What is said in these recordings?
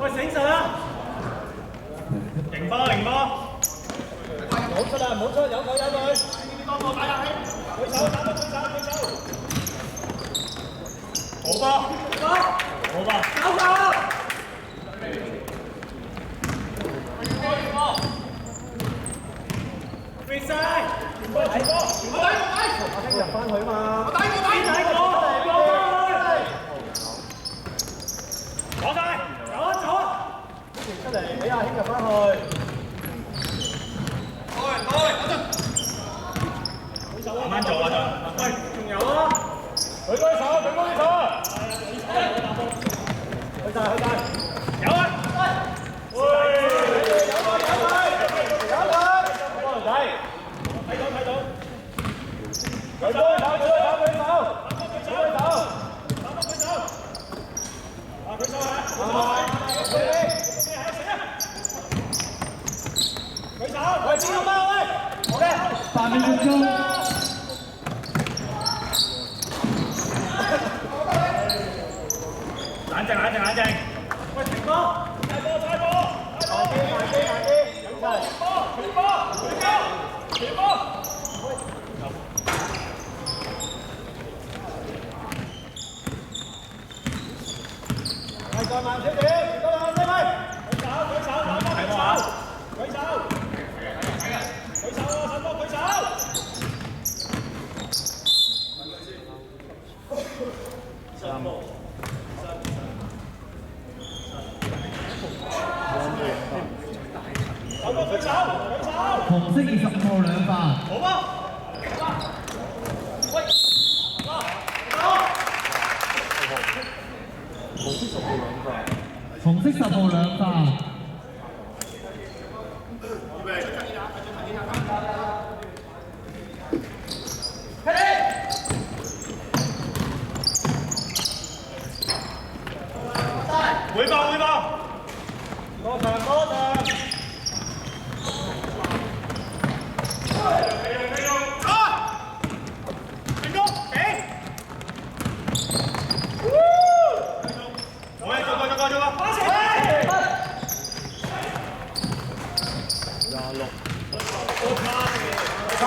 喂，醒神啊！零波零波，唔好出啦，唔好出，有佢有佢，當我打下氣，舉手打得舉手舉手，好波好波，走球！飛曬，全波全波，我聽入翻去嘛，我睇過。攞晒，走啊！出嚟俾阿興入翻去。慢慢做啊，就。喂，仲有啊！舉高手，舉高手。去晒，去晒。有啊！喂，有幫人睇。睇到。舉高手，舉手。舉手啊！舉手，喂，邊個包喂？好嘅，8分鐘。冷靜。喂，停波！踩波！慢啲！前波！再慢少少，前多兩2米。舉手，打波舉手。舉手啊，陳波舉手。3波。9波舉手。紅色25號兩發。好波。喂。紅色10號兩發。回報。多場。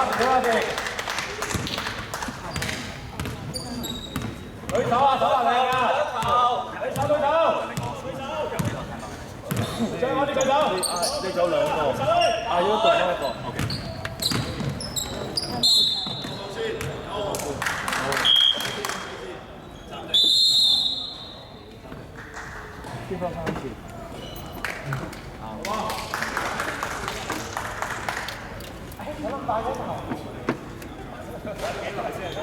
成功，俾。做個。舉手啊，手啊靚啊！舉手。將我哋舉手。你走兩個。要一個開一個。OK。先放3次。好啊。我諗大嗰頭。幾大先啊？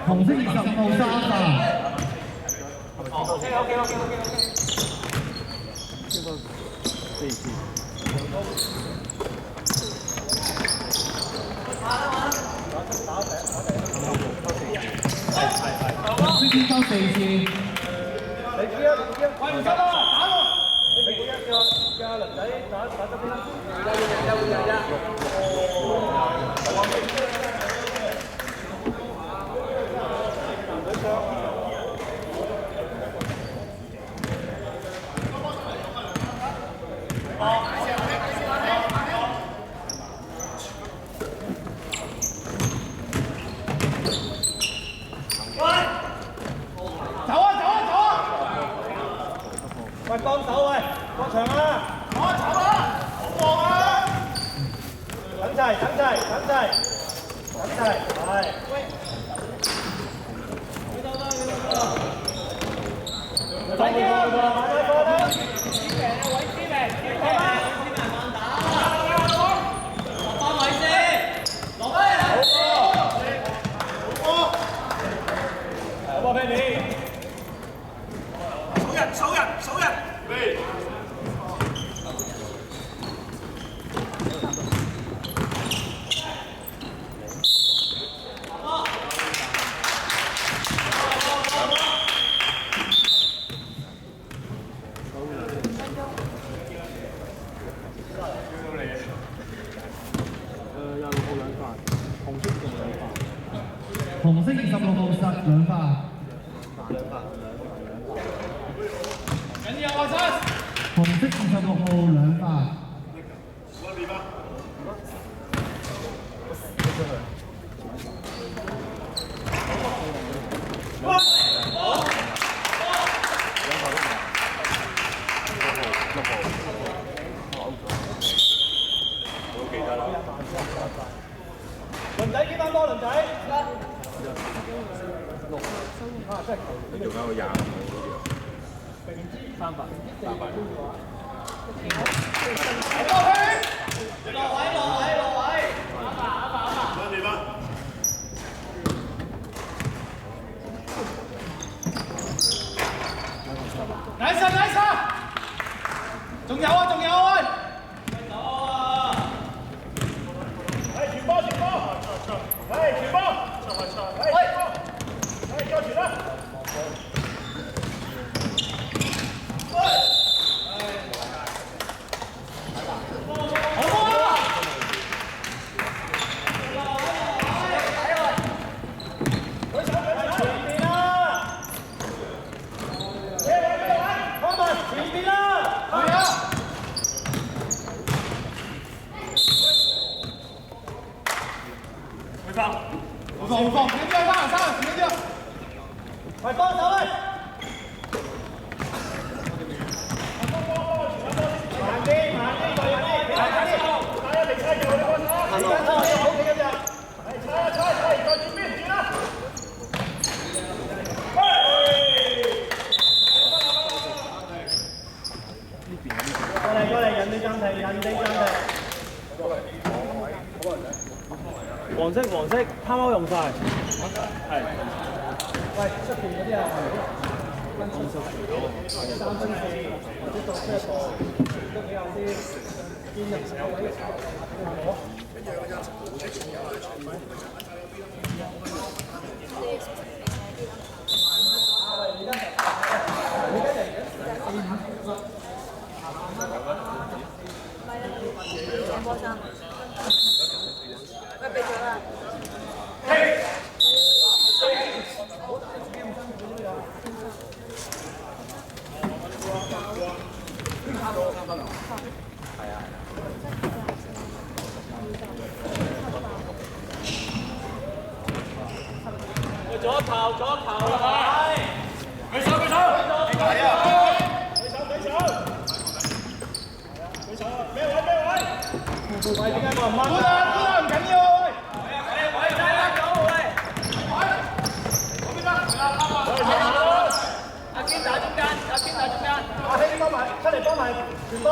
紅色25號3發。OK。4次。紅色先收4次。你知啊？喂，唔得啊！打喎！你叫阿倫仔打得邊啦？喂，幫手喂，過場啊！走啊！好望啊！等齊，係。喂。快啲啊！慢啲過啦！波俾你，數人，紅色26號實兩發。紅色26號兩發。輪仔幾番波，輪仔。你做緊個廿300。落位。Nice！仲有啊！傳波！傳波！交傳啦！無妨，點樣3點鐘？快幫手啦！慢啲，打一嚟猜住你幫手。而家拖你好幾隻，猜，再轉邊轉啦！過嚟，人哋暫停。黃色，貪歐用晒。係。喂，出邊嗰啲啊，跟廁所3升4，或者到車貨都幾有啲堅人手位。喂，俾咗啦。左球啦！舉手！係啊！舉手！咩位？喂，點解冇人掹啊？唔緊要。阿堅打中間。阿希幫埋，出嚟幫埋傳波，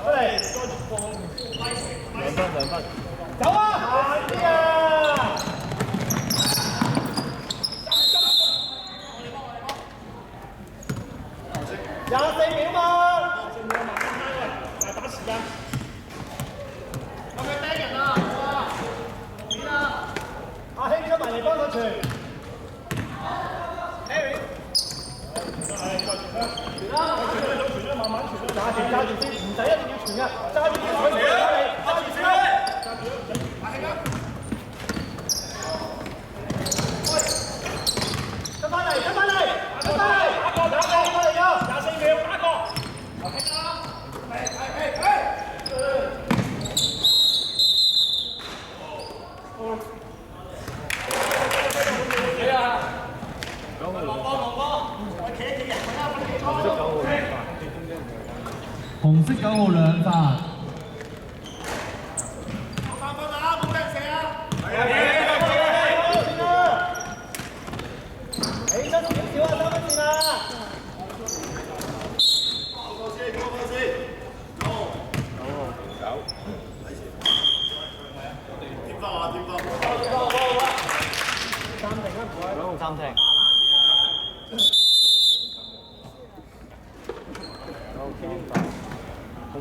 出嚟。2分。走啊！慢啲啊！24秒嘛。大把時間。咁佢盯人啊！點啊？阿希出埋嚟幫我傳。Harry。傳啦，慢慢傳啦，揸住先，唔使一定要傳嘅，揸住先，佢嚟揸住先，阿興啊！出翻嚟，打過嚟㗎，24秒，打過，阿興啊！紅色9號兩發。3分啊，冇人射啊！起身少少啊，3分線啊！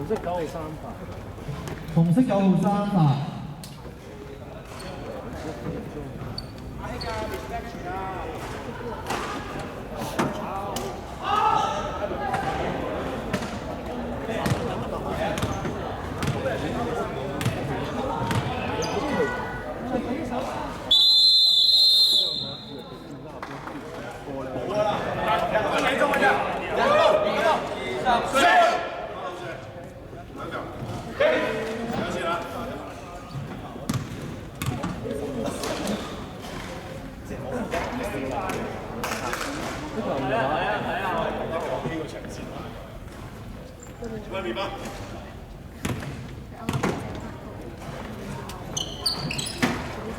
紅色9號3發。紅色9號3發。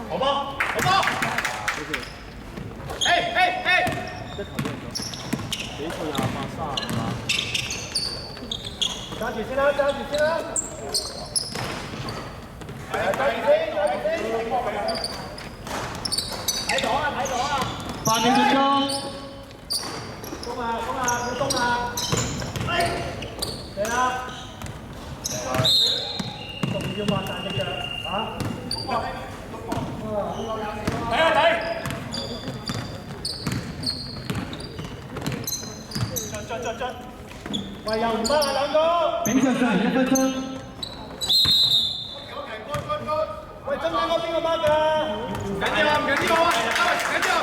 好嗎？好嗎？嘿嘿嘿！比賽28、35啦。揸住先啦，揸住先啦。係啊，揸住先，揸住先。睇到啊，睇到啊。8秒鐘。攻啊，攻啊，要攻啊！哎，嚟啦！仲要擘大隻腳嚇！睇啊睇！進！喂，又唔得啊兩個！比賽上1分鐘。喂，中間嗰邊個掹㗎？唔緊要啊，唔緊要啊，緊要啊！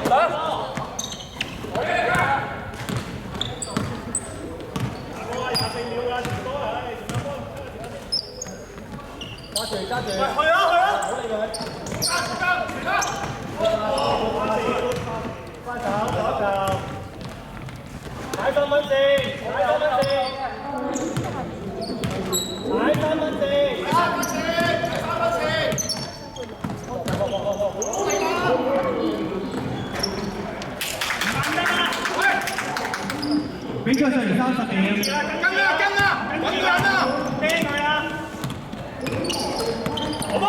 揸住！喂，去啊！唔好理佢。翻手，左手。踩3分線，踩3分線。踩3分線。比賽上30秒。跟啊！揾人啊！啤佢啊！好嗎？